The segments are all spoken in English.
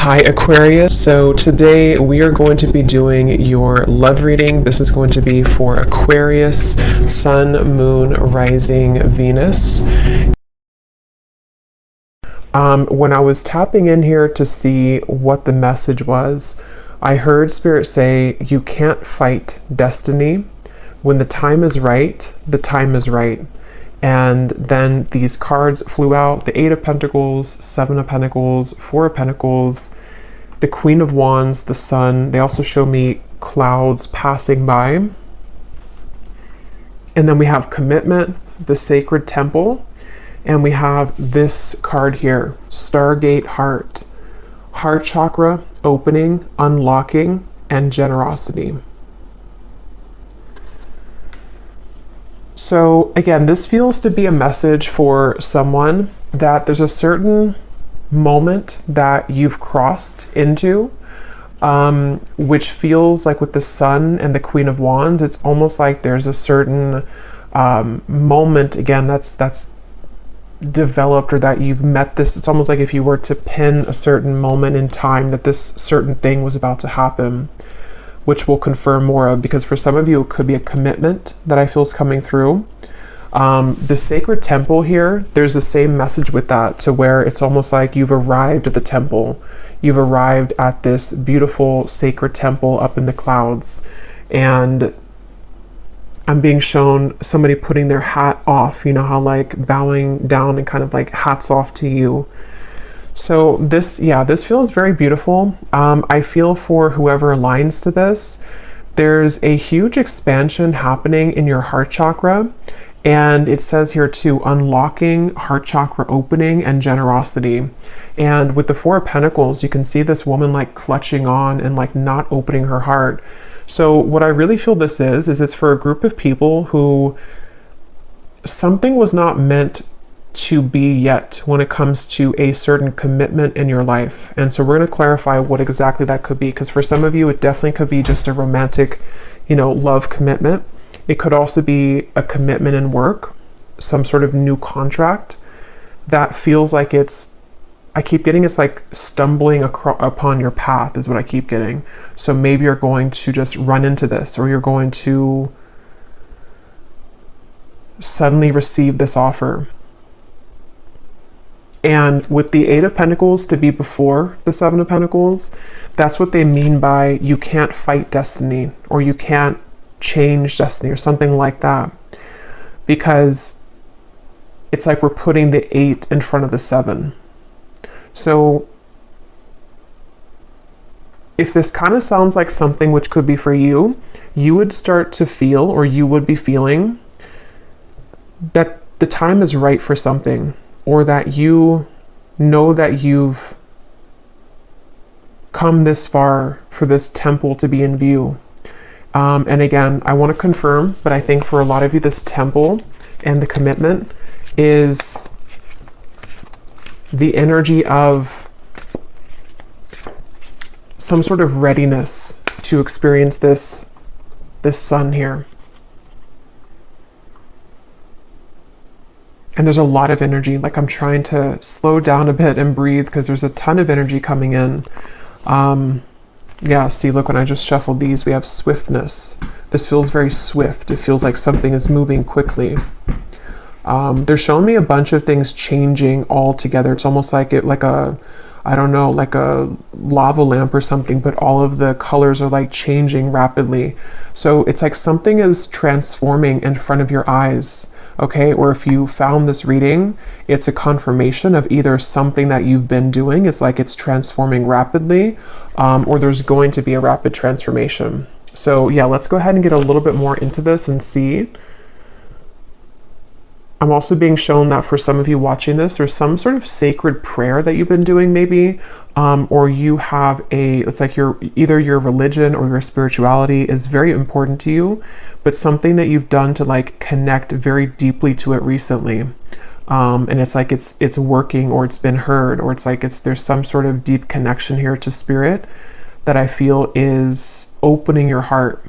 Hi Aquarius, so today we are going to be doing your love reading. This is going to be for Aquarius, Sun, Moon, Rising, Venus. When I was tapping in here to see what the message was, I heard Spirit say, you can't fight destiny. When the time is right, the time is right. And then these cards flew out, the Eight of Pentacles, Seven of Pentacles, Four of Pentacles, the Queen of Wands, the Sun. They also show me clouds passing by. And then we have Commitment, the Sacred Temple, and we have this card here, Stargate Heart. Heart chakra, opening, unlocking, and generosity. So again, this feels to be a message for someone that there's a certain moment that you've crossed into, which feels like with the Sun and the Queen of Wands, it's almost like there's a certain moment, again, that's developed, or that you've met this. It's almost like if you were to pin a certain moment in time that this certain thing was about to happen, which we'll confirm more of, because for some of you it could be a commitment that I feel is coming through. The Sacred Temple here, there's the same message with that, to where it's almost like you've arrived at the temple. You've arrived at this beautiful sacred temple up in the clouds, and I'm being shown somebody putting their hat off, you know how like bowing down and kind of like hats off to you. So this feels very beautiful. I feel for whoever aligns to this, there's a huge expansion happening in your heart chakra. And it says here too, unlocking, heart chakra opening, and generosity. And with the Four of Pentacles, you can see this woman like clutching on and like not opening her heart. So what I really feel this is it's for a group of people who something was not meant to be yet when it comes to a certain commitment in your life. And so we're going to clarify what exactly that could be, because for some of you it definitely could be just a romantic, love commitment. It could also be a commitment in work, some sort of new contract that feels like I keep getting it's like stumbling upon your path is what I keep getting. So maybe you're going to just run into this, or you're going to suddenly receive this offer. And with the Eight of Pentacles to be before the Seven of Pentacles, that's what they mean by you can't fight destiny, or you can't change destiny, or something like that. Because it's like we're putting the 8 in front of the 7. So if this kind of sounds like something which could be for you, you would start to feel, or you would be feeling, that the time is right for something, or that you know that you've come this far for this temple to be in view. And again, I want to confirm, but I think for a lot of you, this temple and the commitment is the energy of some sort of readiness to experience this sun here. And there's a lot of energy. Like, I'm trying to slow down a bit and breathe because there's a ton of energy coming in. Yeah, see, look, when I just shuffled these, we have swiftness. This feels very swift. It feels like something is moving quickly. They're showing me a bunch of things changing all together. It's almost like like a lava lamp or something, but all of the colors are like changing rapidly. So it's like something is transforming in front of your eyes. Okay, or if you found this reading, it's a confirmation of either something that you've been doing, it's like it's transforming rapidly, or there's going to be a rapid transformation. So yeah, let's go ahead and get a little bit more into this and see. I'm also being shown that for some of you watching this, there's some sort of sacred prayer that you've been doing maybe, or you have it's like either your religion or your spirituality is very important to you, but something that you've done to like connect very deeply to it recently. And it's like it's working, or it's been heard, or it's like there's some sort of deep connection here to spirit that I feel is opening your heart.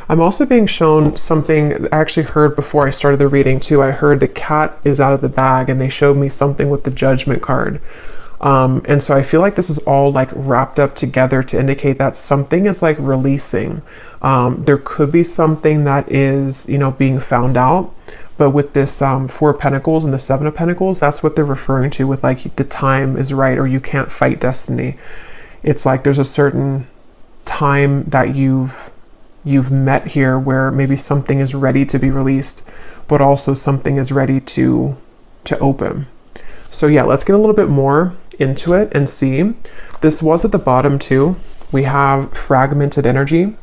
I'm also being shown something I actually heard before I started the reading too. I heard the cat is out of the bag, and they showed me something with the Judgment card. And so I feel like this is all like wrapped up together to indicate that something is like releasing. There could be something that is, you know, being found out. But with this Four of Pentacles and the Seven of Pentacles, that's what they're referring to with like the time is right, or you can't fight destiny. It's like there's a certain time that you've met here where maybe something is ready to be released, but also something is ready to open. So yeah, let's get a little bit more into it and see. This was at the bottom too. We have fragmented energy.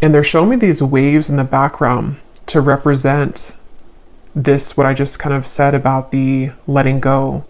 And they're showing me these waves in the background to represent this, what I just kind of said about the letting go.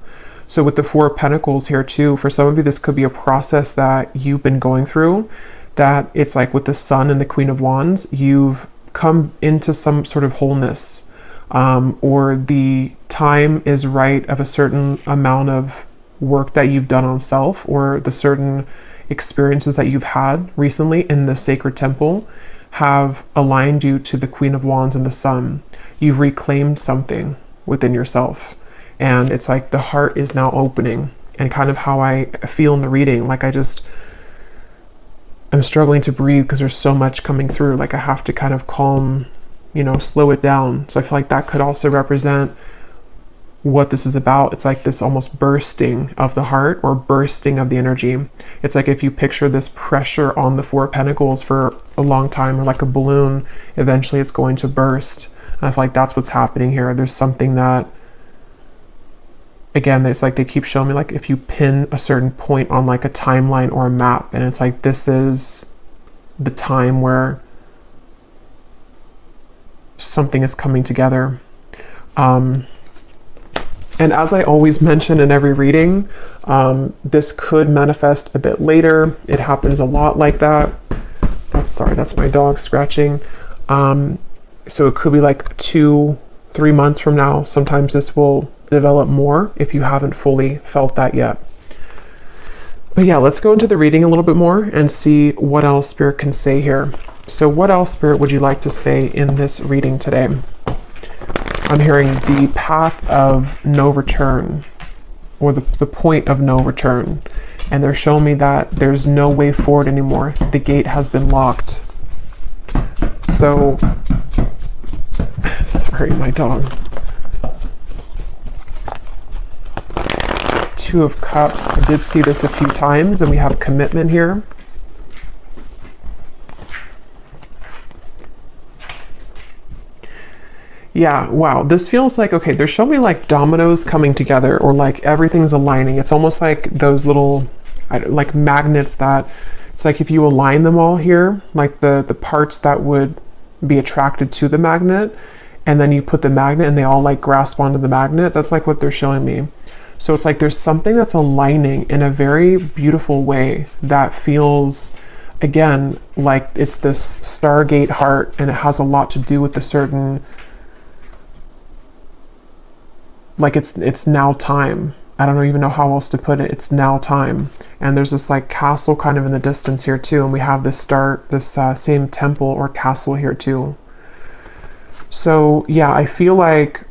So with the Four of Pentacles here too, for some of you, this could be a process that you've been going through, that it's like with the Sun and the Queen of Wands, you've come into some sort of wholeness, or the time is right of a certain amount of work that you've done on self, or the certain experiences that you've had recently in the sacred temple have aligned you to the Queen of Wands and the Sun. You've reclaimed something within yourself. And it's like the heart is now opening, and kind of how I feel in the reading. Like I'm struggling to breathe because there's so much coming through. Like I have to kind of calm, you know, slow it down. So I feel like that could also represent what this is about. It's like this almost bursting of the heart, or bursting of the energy. It's like if you picture this pressure on the Four of Pentacles for a long time, or like a balloon, eventually it's going to burst. And I feel like that's what's happening here. There's something that, again, it's like they keep showing me, like if you pin a certain point on like a timeline or a map, and it's like this is the time where something is coming together. And as I always mention in every reading, this could manifest a bit later. It happens a lot like that. That's my dog scratching. So it could be like 2-3 months from now. Sometimes this will develop more if you haven't fully felt that yet. But yeah, let's go into the reading a little bit more and see what else Spirit can say here. So what else, Spirit, would you like to say in this reading today? I'm hearing the path of no return, or the point of no return. And they're showing me that there's no way forward anymore. The gate has been locked. So, sorry, my dog. Two of Cups. I did see this a few times, and we have commitment here. Yeah, wow, this feels like, okay, they're showing me like dominoes coming together, or like everything's aligning. It's almost like those little, like magnets that, it's like if you align them all here, like the parts that would be attracted to the magnet, and then you put the magnet and they all like grasp onto the magnet. That's like what they're showing me. So it's like there's something that's aligning in a very beautiful way that feels, again, like it's this Stargate heart, and it has a lot to do with the certain, like it's now time. I don't even know how else to put it. It's now time. And there's this like castle kind of in the distance here too. And we have this same temple or castle here too. So yeah, I feel like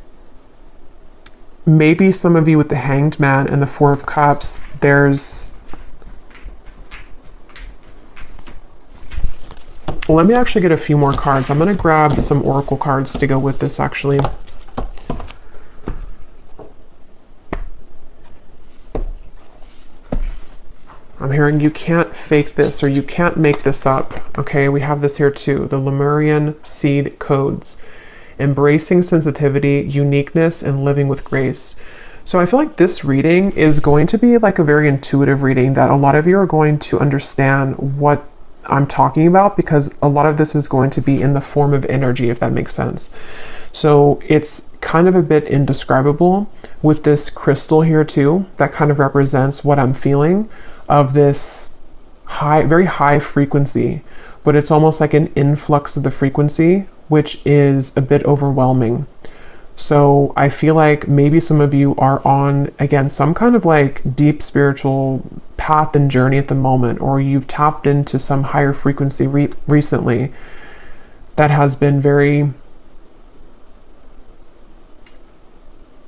maybe some of you with the Hanged Man and the Four of Cups, there's, well, let me actually get a few more cards. I'm going to grab some oracle cards to go with this actually. I'm hearing you can't fake this, or you can't make this up. Okay, we have this here too. The Lemurian seed codes. Embracing sensitivity, uniqueness, and living with grace. So I feel like this reading is going to be like a very intuitive reading, that a lot of you are going to understand what I'm talking about, because a lot of this is going to be in the form of energy, if that makes sense. So it's kind of a bit indescribable with this crystal here too, that kind of represents what I'm feeling of this very high frequency, but it's almost like an influx of the frequency, which is a bit overwhelming. So I feel like maybe some of you are on, again, some kind of like deep spiritual path and journey at the moment, or you've tapped into some higher frequency recently that has been very,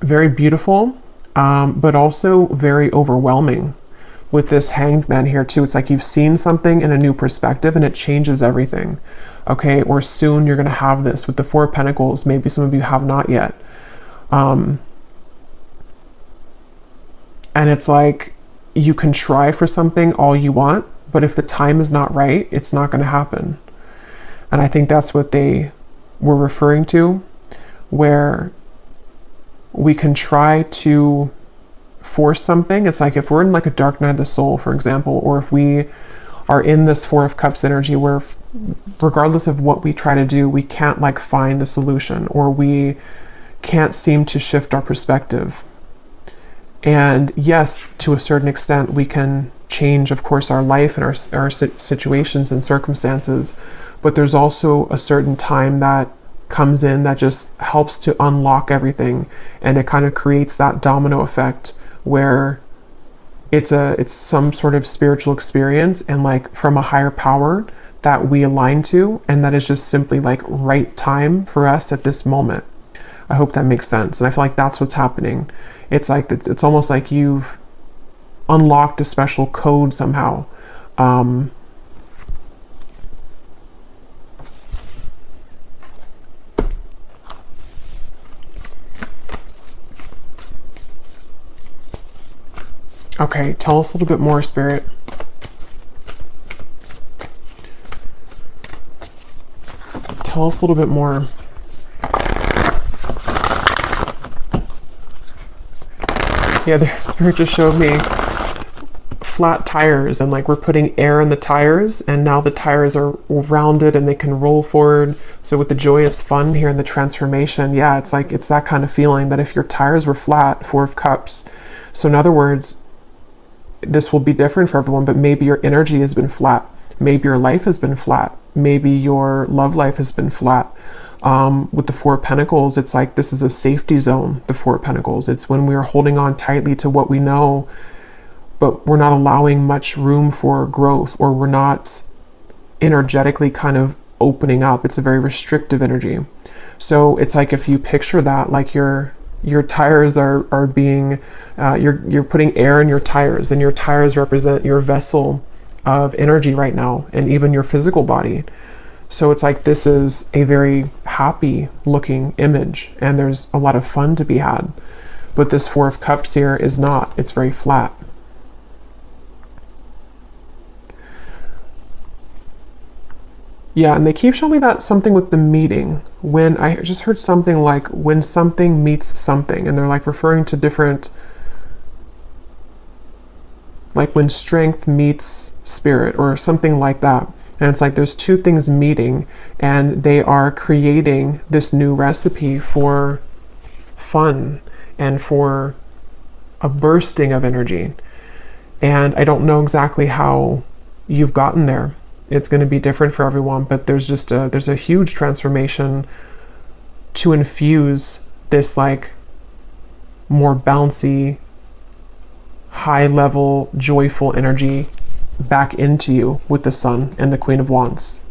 very beautiful, but also very overwhelming. With this Hanged Man here too, it's like you've seen something in a new perspective and it changes everything. Okay, or soon you're going to have this with the Four of Pentacles. Maybe some of you have not yet. And it's like you can try for something all you want, but if the time is not right, it's not going to happen. And I think that's what they were referring to, where we can try to force something. It's like if we're in like a dark night of the soul, for example, or if we are in this Four of Cups energy where regardless of what we try to do, we can't like find the solution, or we can't seem to shift our perspective. And yes, to a certain extent, we can change, of course, our life and our situations and circumstances, but there's also a certain time that comes in that just helps to unlock everything, and it kind of creates that domino effect where it's some sort of spiritual experience and like from a higher power that we align to, and that is just simply like right time for us at this moment. I hope that makes sense. And I feel like that's what's happening. It's like it's almost like you've unlocked a special code somehow. Okay, tell us a little bit more, Spirit. Tell us a little bit more. Yeah, the Spirit just showed me flat tires, and like we're putting air in the tires, and now the tires are rounded and they can roll forward. So with the joyous fun here and the transformation, yeah, it's like it's that kind of feeling that if your tires were flat, Four of Cups. So in other words, this will be different for everyone, but maybe your energy has been flat. Maybe your life has been flat. Maybe your love life has been flat. With the Four of Pentacles, it's like this is a safety zone, the Four of Pentacles. It's when we are holding on tightly to what we know, but we're not allowing much room for growth, or we're not energetically kind of opening up. It's a very restrictive energy. So it's like if you picture that, like your tires are being, you're putting air in your tires, and your tires represent your vessel of energy right now, and even your physical body. So it's like this is a very happy looking image, and there's a lot of fun to be had. But this Four of Cups here is not. It's very flat. Yeah, and they keep showing me that something with the meeting. When I just heard something like when something meets something, and they're like referring to different, like when strength meets spirit or something like that. And it's like there's two things meeting, and they are creating this new recipe for fun and for a bursting of energy. And I don't know exactly how you've gotten there. It's going to be different for everyone, but there's a huge transformation to infuse this like more bouncy, high level, joyful energy back into you with the Sun and the Queen of Wands.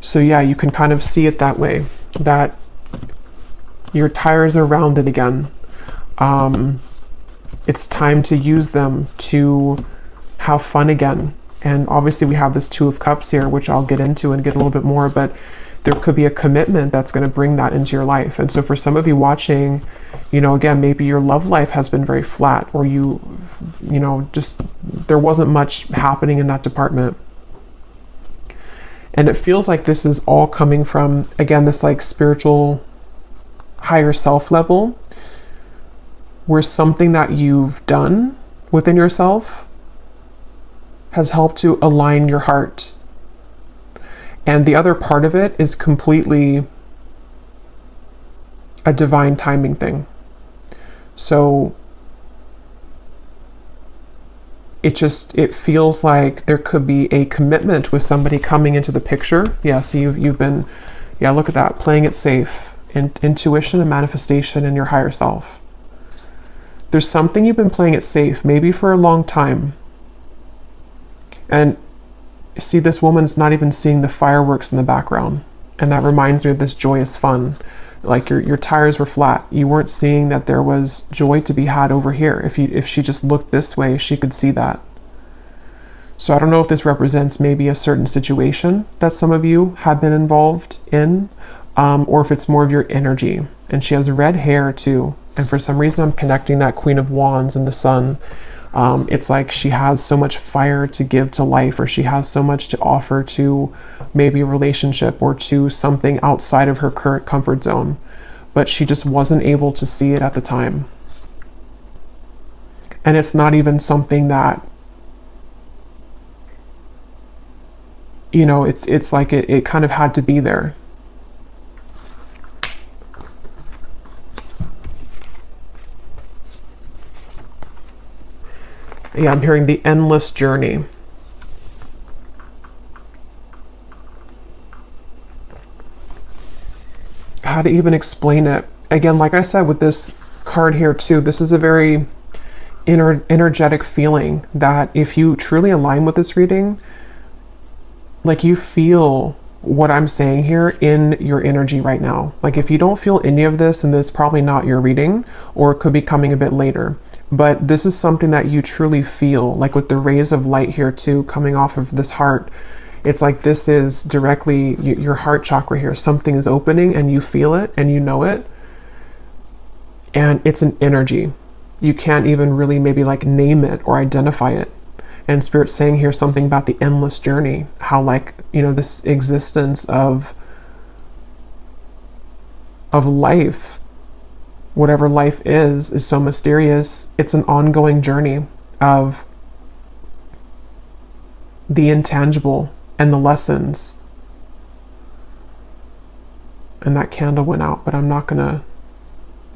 So yeah, you can kind of see it that way, that your tires are rounded again. It's time to use them to have fun again. And obviously we have this Two of Cups here, which I'll get into and get a little bit more, but there could be a commitment that's going to bring that into your life. And so for some of you watching, you know, again, maybe your love life has been very flat, or you know, just there wasn't much happening in that department. And it feels like this is all coming from, again, this like spiritual higher self level, where something that you've done within yourself has helped to align your heart. And the other part of it is completely a divine timing thing. So it feels like there could be a commitment with somebody coming into the picture. Yeah, so you've been, yeah, look at that, playing it safe, intuition and manifestation in your higher self. There's something you've been playing it safe, maybe for a long time. And see, this woman's not even seeing the fireworks in the background. And that reminds me of this joyous fun. Like your tires were flat. You weren't seeing that there was joy to be had over here. If she just looked this way, she could see that. So I don't know if this represents maybe a certain situation that some of you have been involved in, or if it's more of your energy. And she has red hair too. And for some reason, I'm connecting that Queen of Wands and the Sun. It's like she has so much fire to give to life, or she has so much to offer to maybe a relationship or to something outside of her current comfort zone, but she just wasn't able to see it at the time. And it's not even something that, you know, it's like it kind of had to be there. Yeah, I'm hearing the endless journey. How to even explain it? Again, like I said with this card here too, this is a very energetic feeling that if you truly align with this reading, like you feel what I'm saying here in your energy right now. Like if you don't feel any of this, and it's probably not your reading, or it could be coming a bit later. But this is something that you truly feel, like with the rays of light here too, coming off of this heart. It's like this is directly your heart chakra here. Something is opening and you feel it and you know it. And it's an energy. You can't even really maybe like name it or identify it. And Spirit's saying here something about the endless journey. How like, you know, this existence of life, whatever life is so mysterious. It's an ongoing journey of the intangible and the lessons. And that candle went out, but I'm not gonna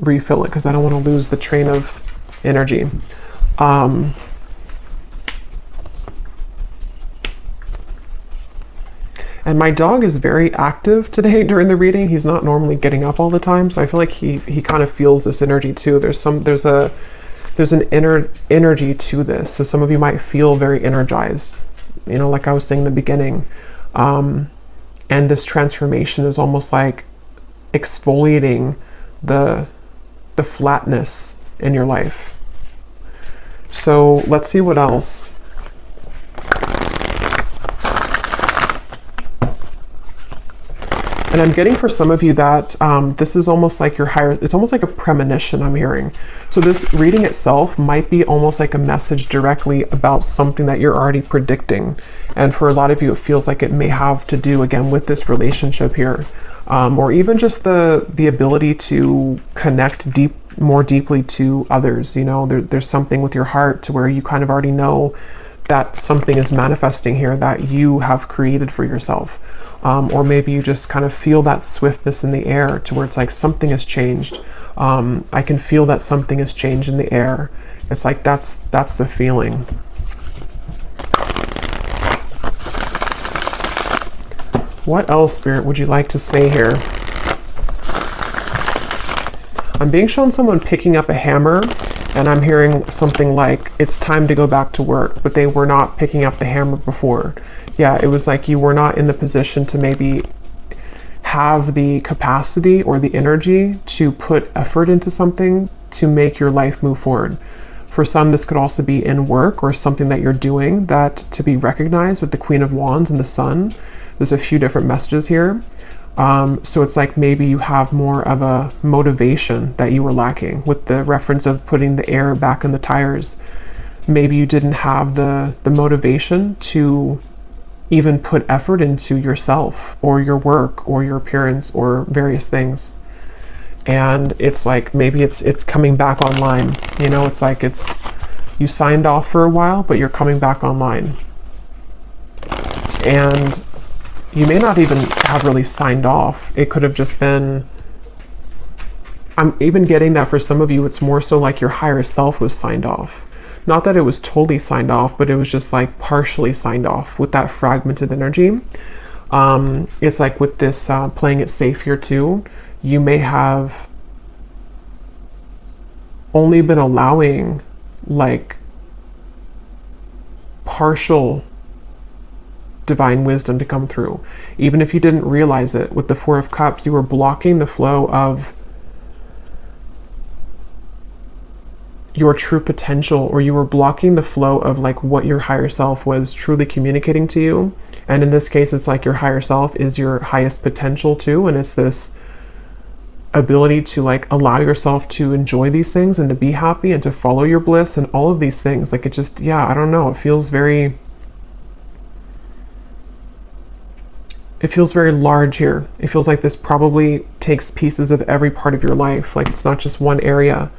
refill it because I don't want to lose the train of energy. And my dog is very active today during the reading. He's not normally getting up all the time, so I feel like he kind of feels this energy too. There's an inner energy to this. So some of you might feel very energized, you know, like I was saying in the beginning. And this transformation is almost like exfoliating the flatness in your life. So let's see what else. And I'm getting for some of you that this is almost like your higher, it's almost like a premonition I'm hearing. So this reading itself might be almost like a message directly about something that you're already predicting. And for a lot of you, it feels like it may have to do again with this relationship here. Or even just the ability to connect more deeply to others. You know, there's something with your heart to where you kind of already know that something is manifesting here that you have created for yourself. Or maybe you just kind of feel that swiftness in the air to where it's like something has changed. I can feel that something has changed in the air. It's like that's the feeling. What else, Spirit, would you like to say here? I'm being shown someone picking up a hammer, and I'm hearing something like, it's time to go back to work, but they were not picking up the hammer before. Yeah, it was like you were not in the position to maybe have the capacity or the energy to put effort into something to make your life move forward. For some, this could also be in work or something that you're doing that to be recognized with the Queen of Wands and the Sun. There's a few different messages here. So it's like maybe you have more of a motivation that you were lacking with the reference of putting the air back in the tires. Maybe you didn't have the motivation to even put effort into yourself or your work or your appearance or various things. And it's like maybe it's coming back online. You know, it's like you signed off for a while, but you're coming back online. And you may not even have really signed off. It could have just been, I'm even getting that for some of you, it's more so like your higher self was signed off. Not that it was totally signed off, but it was just like partially signed off with that fragmented energy. It's like with this playing it safe here too, you may have only been allowing like partial divine wisdom to come through. Even if you didn't realize it, with the Four of Cups, you were blocking the flow of your true potential, or you were blocking the flow of like what your higher self was truly communicating to you. And in this case, it's like your higher self is your highest potential too, and it's this ability to like allow yourself to enjoy these things and to be happy and to follow your bliss and all of these things. Like it just, yeah, I don't know, it feels very large here. It feels like this probably takes pieces of every part of your life. Like it's not just one area,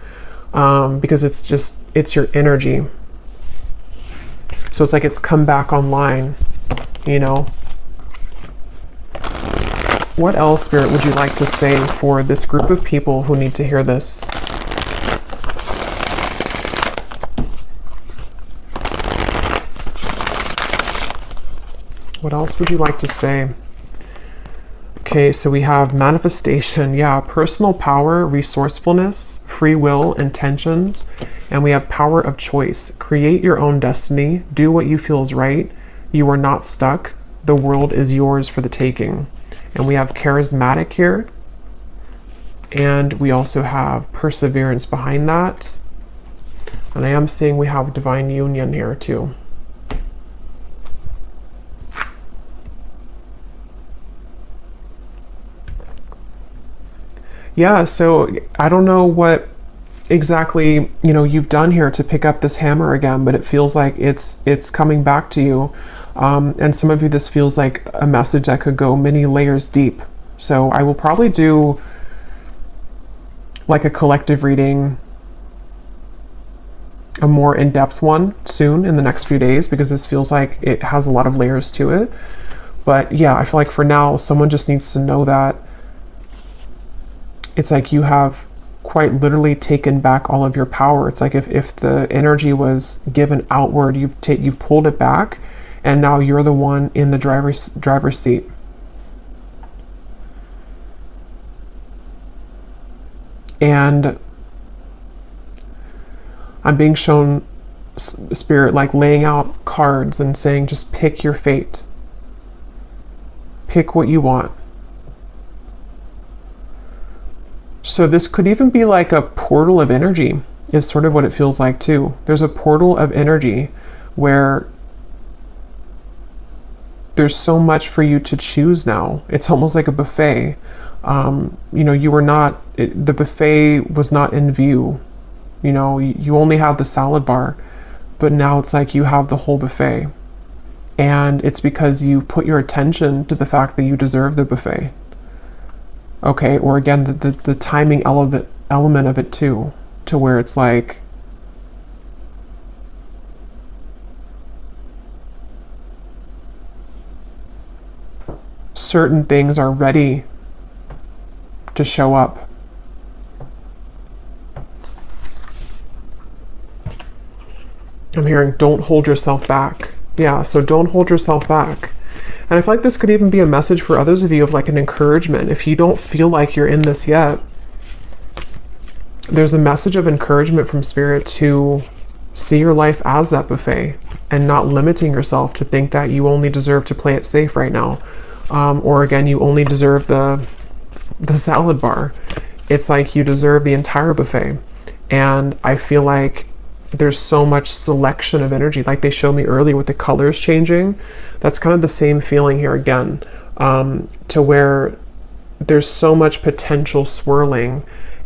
because it's your energy. So it's like it's come back online, you know. What else, Spirit, would you like to say for this group of people who need to hear this? What else would you like to say? Okay, so we have manifestation, yeah, personal power, resourcefulness, free will, intentions, and we have power of choice. Create your own destiny, do what you feel is right. You are not stuck. The world is yours for the taking. And we have charismatic here, and we also have perseverance behind that. And I am seeing we have divine union here too. Yeah, so I don't know what exactly, you know, you've done here to pick up this hammer again, but it feels like it's coming back to you. And some of you, this feels like a message that could go many layers deep. So I will probably do like a collective reading, a more in-depth one soon in the next few days, because this feels like it has a lot of layers to it. But yeah, I feel like for now, someone just needs to know that it's like you have quite literally taken back all of your power. It's like if the energy was given outward, you've pulled it back, and now you're the one in the driver's seat. And I'm being shown, Spirit, like laying out cards and saying, just pick your fate. Pick what you want. So this could even be like a portal of energy, is sort of what it feels like too. There's a portal of energy where there's so much for you to choose now. It's almost like a buffet. You know, you were not, the buffet was not in view. You know, you only had the salad bar, but now it's like you have the whole buffet. And it's because you've put your attention to the fact that you deserve the buffet. Okay, or again, the timing element of it too, to where it's like, certain things are ready to show up. I'm hearing, don't hold yourself back. Yeah, so don't hold yourself back. And I feel like this could even be a message for others of you of like an encouragement. If you don't feel like you're in this yet, there's a message of encouragement from Spirit to see your life as that buffet and not limiting yourself to think that you only deserve to play it safe right now. Or again, you only deserve the salad bar. It's like you deserve the entire buffet. And I feel like there's so much selection of energy, like they showed me earlier with the colors changing. That's kind of the same feeling here again, to where there's so much potential swirling,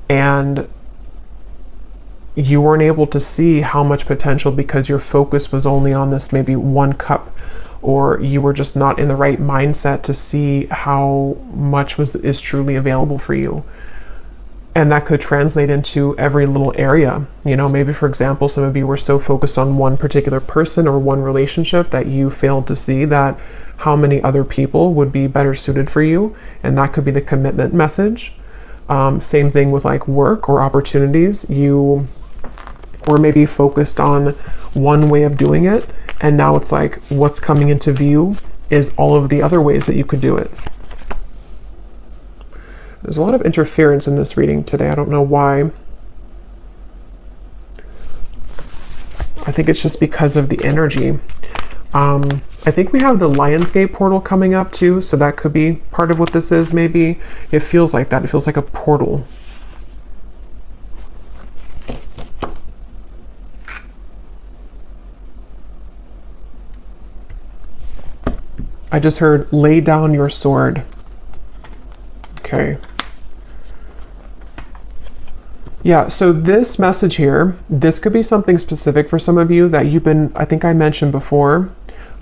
and you weren't able to see how much potential because your focus was only on this maybe one cup, or you were just not in the right mindset to see how much is truly available for you. And that could translate into every little area. You know, maybe for example, some of you were so focused on one particular person or one relationship that you failed to see that how many other people would be better suited for you. And that could be the commitment message. Same thing with like work or opportunities. You or maybe focused on one way of doing it, and now it's like what's coming into view is all of the other ways that you could do it. There's a lot of interference in this reading today. I don't know why. I think it's just because of the energy. I think we have the Lionsgate portal coming up too, so that could be part of what this is. Maybe it feels like that. It feels like a portal. I just heard lay down your sword. Okay. Yeah, so this message here, this could be something specific for some of you that you've been, I think I mentioned before,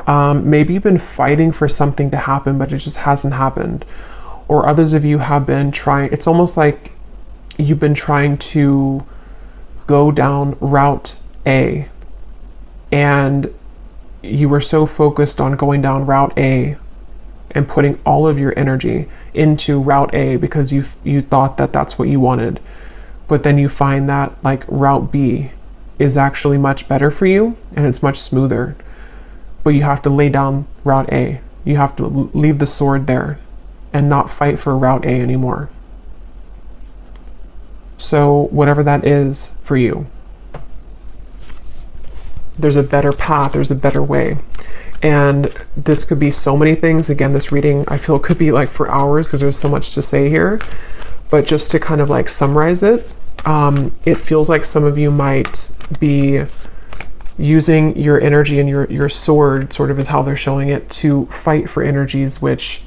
maybe you've been fighting for something to happen, but it just hasn't happened. Or others of you have been trying, it's almost like you've been trying to go down route A, and you were so focused on going down route A and putting all of your energy into route A because you thought that that's what you wanted. But then you find that like route B is actually much better for you and it's much smoother. But you have to lay down route A. You have to leave the sword there and not fight for route A anymore. So whatever that is for you, there's a better path, there's a better way. And this could be so many things. Again, this reading, I feel, could be like for hours because there's so much to say here. But just to kind of like summarize it, it feels like some of you might be using your energy and your sword, sort of is how they're showing it, to fight for energies which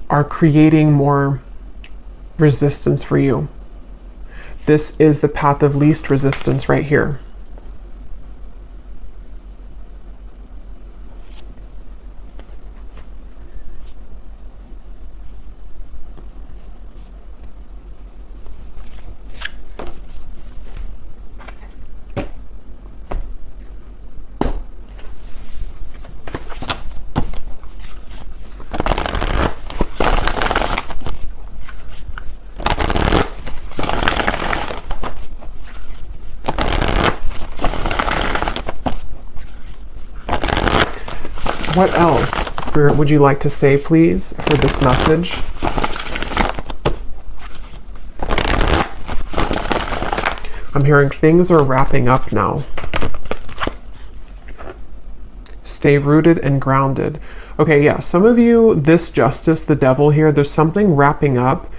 are creating more resistance for you. This is the path of least resistance right here. What else, Spirit, would you like to say, please, for this message? I'm hearing things are wrapping up now. Stay rooted and grounded. Okay, yeah, some of you, this Justice, the Devil here, there's something wrapping up.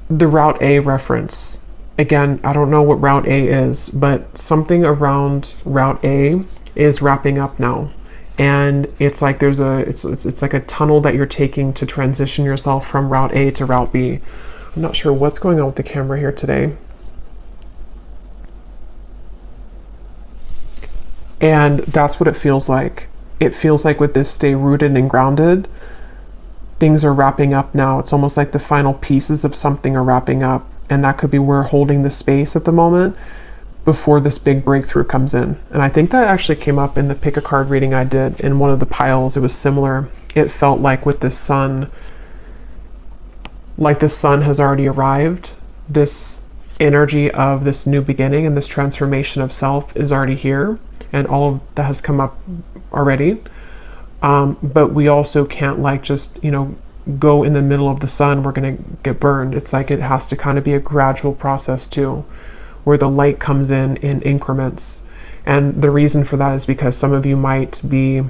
The Route A reference. Again, I don't know what Route A is, but something around Route A is wrapping up now. And it's like there's it's like a tunnel that you're taking to transition yourself from Route A to Route B. I'm not sure what's going on with the camera here today. And that's what it feels like. It feels like with this stay rooted and grounded, things are wrapping up now. It's almost like the final pieces of something are wrapping up. And that could be we're holding the space at the moment before this big breakthrough comes in. And I think that actually came up in the pick a card reading I did in one of the piles. It was similar. It felt like with the sun, like the sun has already arrived. This energy of this new beginning and this transformation of self is already here. And all of that has come up already. But we also can't like just, go in the middle of the sun. We're going to get burned. It's like it has to kind of be a gradual process too, where the light comes in increments. And the reason for that is because some of you might be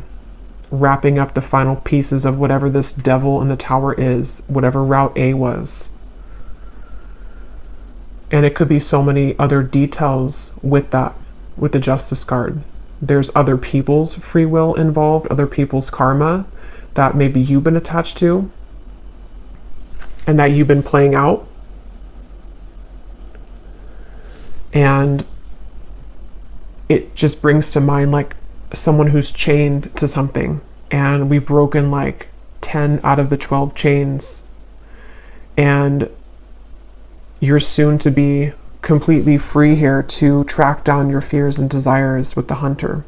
wrapping up the final pieces of whatever this devil in the tower is, whatever Route A was. And it could be so many other details with that, with the Justice card. There's other people's free will involved, other people's karma that maybe you've been attached to and that you've been playing out. And it just brings to mind like someone who's chained to something, and we've broken like 10 out of the 12 chains, and you're soon to be completely free here to track down your fears and desires with the Hunter.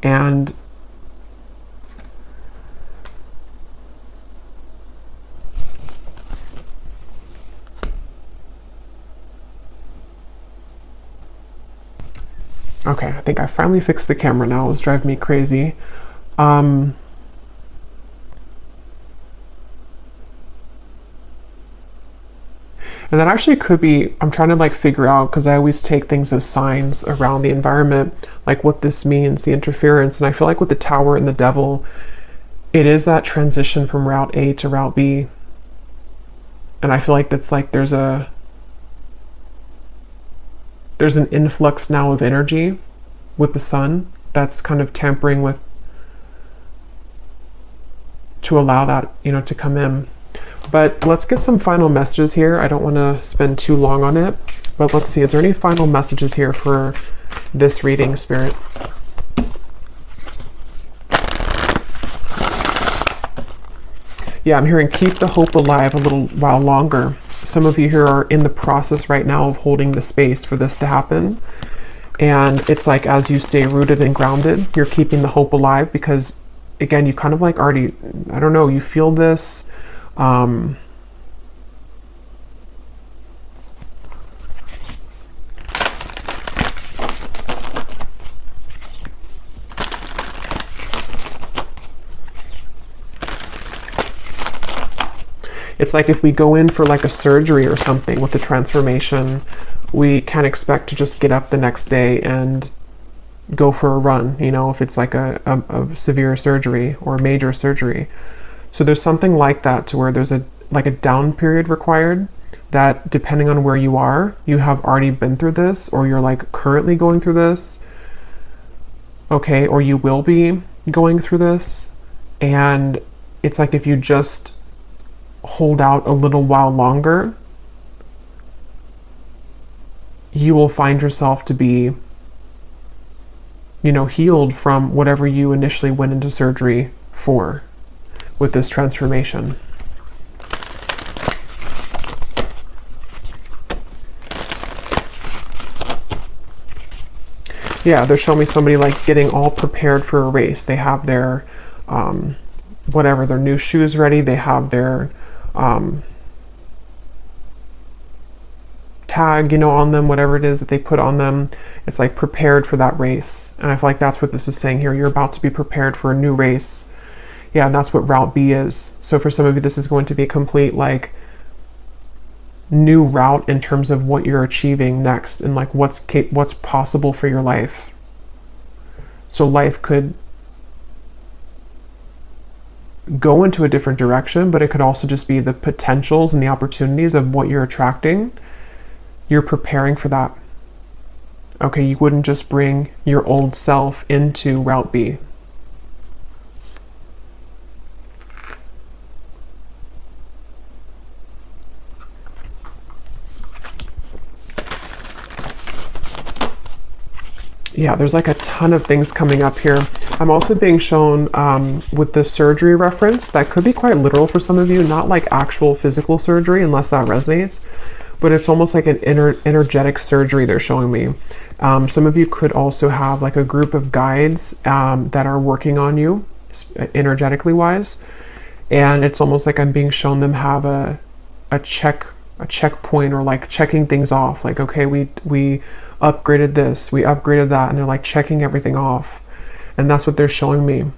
And Okay, I think I finally fixed the camera now. It was driving me crazy. And that actually could be, I'm trying to like figure out, because I always take things as signs around the environment, like what this means, the interference. And I feel like with the Tower and the Devil, it is that transition from Route A to Route B. And I feel like that's like there's an influx now of energy with the Sun that's kind of tampering with, to allow that, you know, to come in. But let's get some final messages here. I don't want to spend too long on it, but let's see. Is there any final messages here for this reading, Spirit? Yeah, I'm hearing keep the hope alive a little while longer. Some of you here are in the process right now of holding the space for this to happen. And it's like as you stay rooted and grounded, you're keeping the hope alive because, again, you kind of like already, I don't know, you feel this. It's like if we go in for like a surgery or something with the transformation, we can't expect to just get up the next day and go for a run, you know, if it's like a severe surgery or a major surgery. So there's something like that to where there's a down period required that, depending on where you are, you have already been through this, or you're like currently going through this, okay, or you will be going through this. And it's like if you just hold out a little while longer, you will find yourself to be, you know, healed from whatever you initially went into surgery for with this transformation. Yeah, they're showing me somebody like getting all prepared for a race. They have their whatever, their new shoes ready. They have their tag, you know, on them, whatever it is that they put on them. It's like prepared for that race. And I feel like that's what this is saying here. You're about to be prepared for a new race. Yeah, and that's what Route B is. So for some of you, this is going to be a complete like new route in terms of what you're achieving next and like what's possible for your life. So life could go into a different direction, but it could also just be the potentials and the opportunities of what you're attracting. You're preparing for that. Okay, you wouldn't just bring your old self into Route B. Yeah, there's like a ton of things coming up here. I'm also being shown with the surgery reference, that could be quite literal for some of you, not like actual physical surgery unless that resonates, but it's almost like an energetic surgery they're showing me. Some of you could also have like a group of guides that are working on you energetically wise. And it's almost like I'm being shown them have a checkpoint, or like checking things off. Like, okay, we upgraded this, we upgraded that, and they're like checking everything off. And that's what they're showing me. And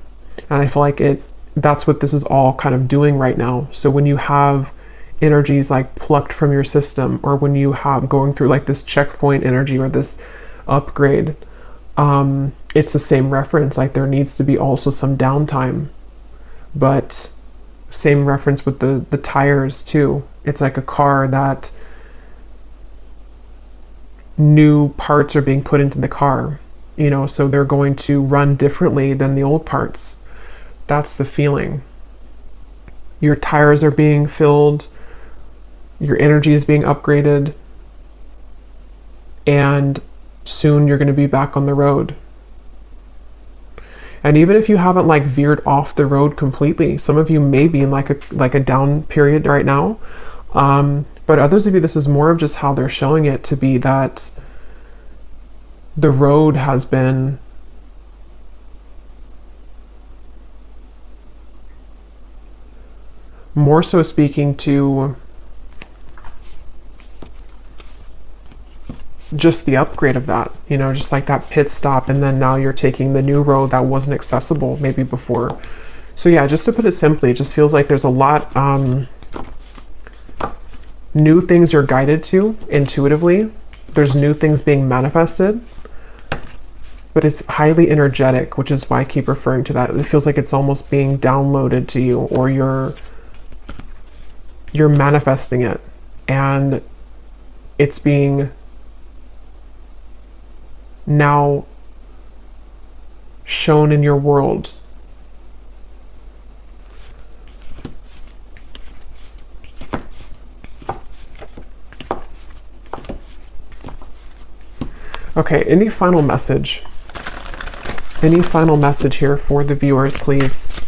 I feel like that's what this is all kind of doing right now. So when you have energies like plucked from your system, or when you have going through like this checkpoint energy or this upgrade, it's the same reference. Like there needs to be also some downtime, but same reference with the tires too. It's like a car that new parts are being put into the car, you know, so they're going to run differently than the old parts. That's the feeling. Your tires are being filled, your energy is being upgraded, and soon you're going to be back on the road. And even if you haven't like veered off the road completely, some of you may be in like a down period right now. But others of you, this is more of just how they're showing it to be, that the road has been more so speaking to just the upgrade of that, you know, just like that pit stop, and then now you're taking the new road that wasn't accessible maybe before. So yeah, just to put it simply, it just feels like there's a lot new things you're guided to intuitively. There's new things being manifested, but it's highly energetic, which is why I keep referring to that. It feels like it's almost being downloaded to you, or you're manifesting it, and it's being now shown in your world. Okay, any final message? Any final message here for the viewers, please?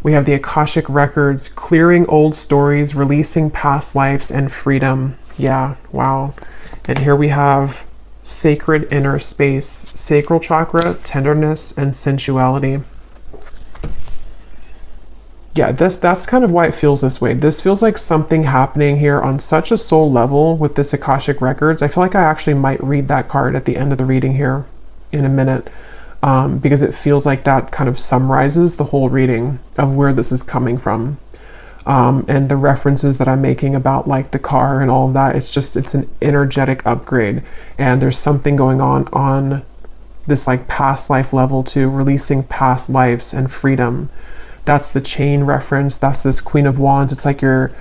We have the Akashic Records, clearing old stories, releasing past lives, and freedom. Yeah, wow. And here we have sacred inner space, sacral chakra, tenderness, and sensuality. Yeah, that's kind of why it feels this way. This feels like something happening here on such a soul level with this Akashic Records. I feel like I actually might read that card at the end of the reading here in a minute, because it feels like that kind of summarizes the whole reading of where this is coming from. And the references that I'm making about like the car and all of that, it's an energetic upgrade. And there's something going on this like past life level too, releasing past lives and freedom. That's the chain reference. That's this Queen of Wands. It's like you're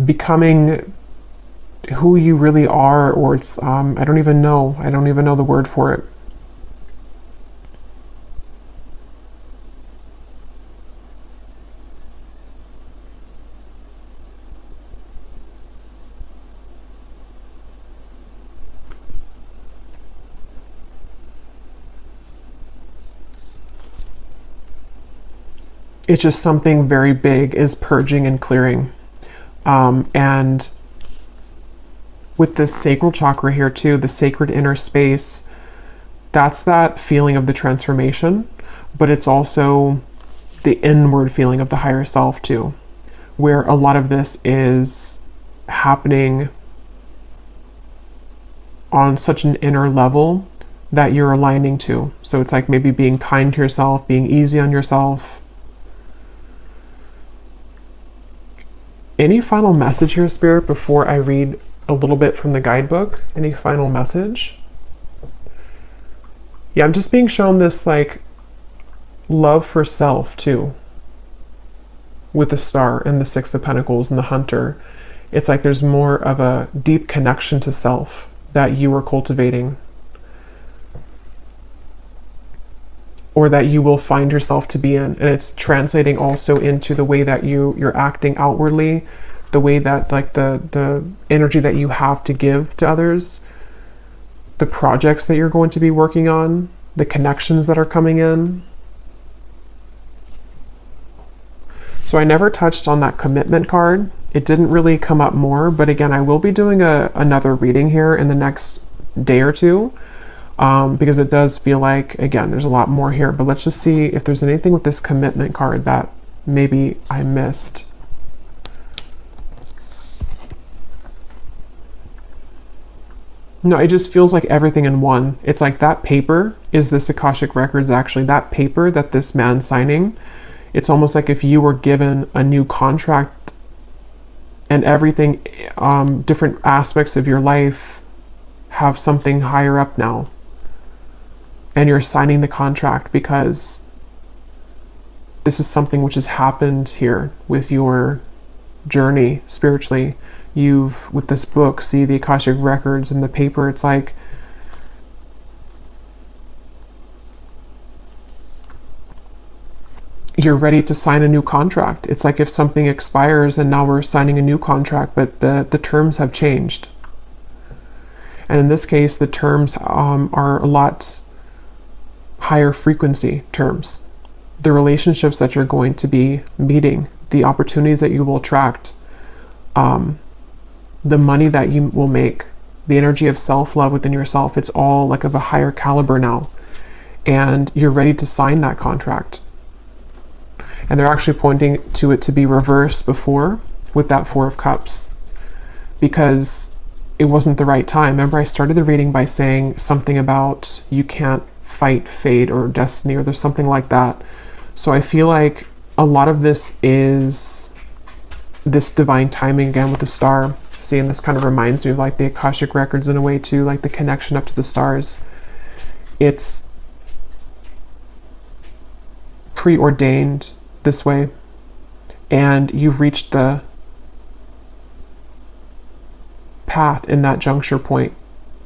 becoming who you really are, or it's I don't even know the word for it. It's just something very big is purging and clearing. And with this sacral chakra here too, the sacred inner space, that's that feeling of the transformation, but it's also the inward feeling of the higher self too, where a lot of this is happening on such an inner level that you're aligning to. So it's like maybe being kind to yourself, being easy on yourself. Any final message here, Spirit, before I read a little bit from the guidebook? Any final message? Yeah, I'm just being shown this like love for self too, with the Star and the Six of Pentacles and the Hunter. It's like there's more of a deep connection to self that you are cultivating, or that you will find yourself to be in. And it's translating also into the way that you're acting outwardly, the way that like the energy that you have to give to others, the projects that you're going to be working on, the connections that are coming in. So I never touched on that commitment card. It didn't really come up more, but again, I will be doing another reading here in the next day or two. Because it does feel like, again, there's a lot more here, but let's just see if there's anything with this commitment card that maybe I missed. No, it just feels like everything in one. It's like that paper is this Akashic Records, actually. That paper that this man's signing, it's almost like if you were given a new contract and everything, different aspects of your life have something higher up now. And you're signing the contract because this is something which has happened here with your journey spiritually. You've, with this book, see the Akashic Records and the paper, it's like you're ready to sign a new contract. It's like if something expires and now we're signing a new contract, but the terms have changed. And in this case, the terms are a lot higher frequency terms. The relationships that you're going to be meeting, the opportunities that you will attract, the money that you will make, the energy of self-love within yourself, it's all like of a higher caliber now. And you're ready to sign that contract. And they're actually pointing to it to be reversed before with that Four of Cups, because it wasn't the right time. Remember, I started the reading by saying something about you can't fight fate or destiny, or there's something like that. So I feel like a lot of this is this divine timing again with the star. See, and this kind of reminds me of like the Akashic records in a way too, like the connection up to the stars. It's preordained this way, and you've reached the path in that juncture point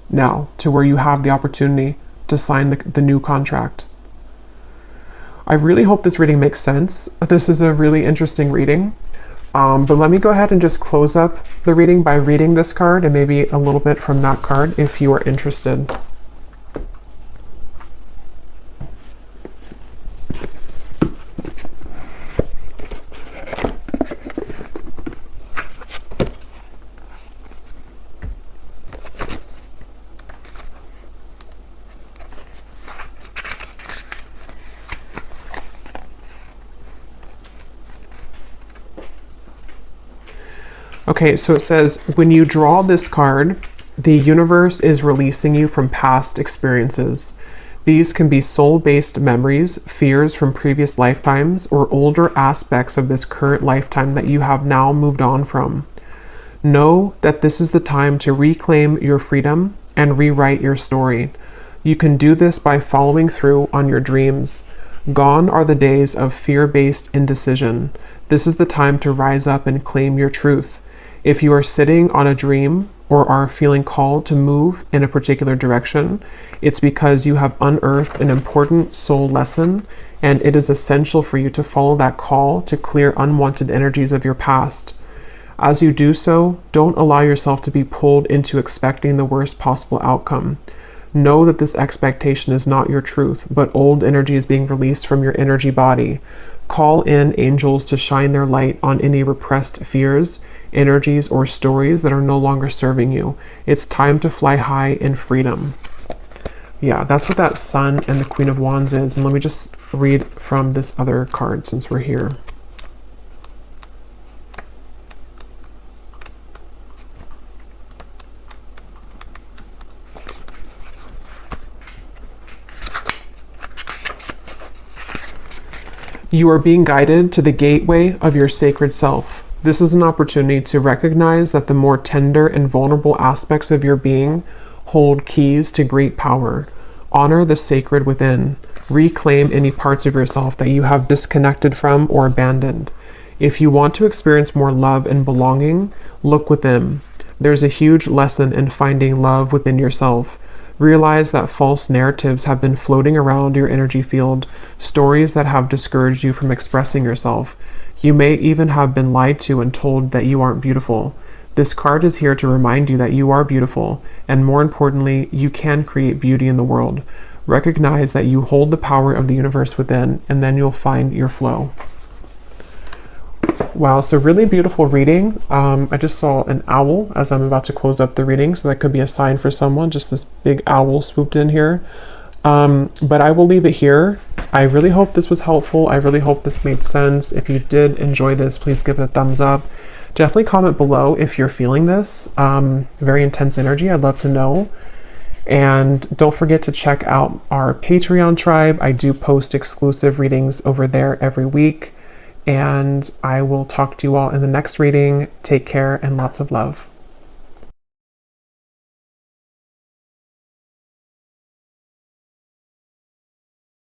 now to where you have the opportunity to sign the new contract. I really hope this reading makes sense. This is a really interesting reading. But let me go ahead and just close up the reading by reading this card and maybe a little bit from that card if you are interested. Okay, so it says, when you draw this card, the universe is releasing you from past experiences. These can be soul-based memories, fears from previous lifetimes, or older aspects of this current lifetime that you have now moved on from. Know that this is the time to reclaim your freedom and rewrite your story. You can do this by following through on your dreams. Gone are the days of fear-based indecision. This is the time to rise up and claim your truth. If you are sitting on a dream or are feeling called to move in a particular direction, it's because you have unearthed an important soul lesson, and it is essential for you to follow that call to clear unwanted energies of your past. As you do so, don't allow yourself to be pulled into expecting the worst possible outcome. Know that this expectation is not your truth, but old energy is being released from your energy body. Call in angels to shine their light on any repressed fears, energies, or stories that are no longer serving you. It's time to fly high in freedom. Yeah, that's what that Sun and the Queen of Wands is. And let me just read from this other card since we're here. You are being guided to the gateway of your sacred self. This is an opportunity to recognize that the more tender and vulnerable aspects of your being hold keys to great power. Honor the sacred within. Reclaim any parts of yourself that you have disconnected from or abandoned. If you want to experience more love and belonging, look within. There's a huge lesson in finding love within yourself. Realize that false narratives have been floating around your energy field, stories that have discouraged you from expressing yourself. You may even have been lied to and told that you aren't beautiful. This card is here to remind you that you are beautiful, and more importantly, you can create beauty in the world. Recognize that you hold the power of the universe within, and then you'll find your flow. Wow, so really beautiful reading. I just saw an owl as I'm about to close up the reading, so that could be a sign for someone, just this big owl swooped in here. But I will leave it here. I really hope this was helpful. I really hope this made sense. If you did enjoy this, please give it a thumbs up. Definitely comment below if you're feeling this. Very intense energy. I'd love to know. And don't forget to check out our Patreon tribe. I do post exclusive readings over there every week. And I will talk to you all in the next reading. Take care and lots of love.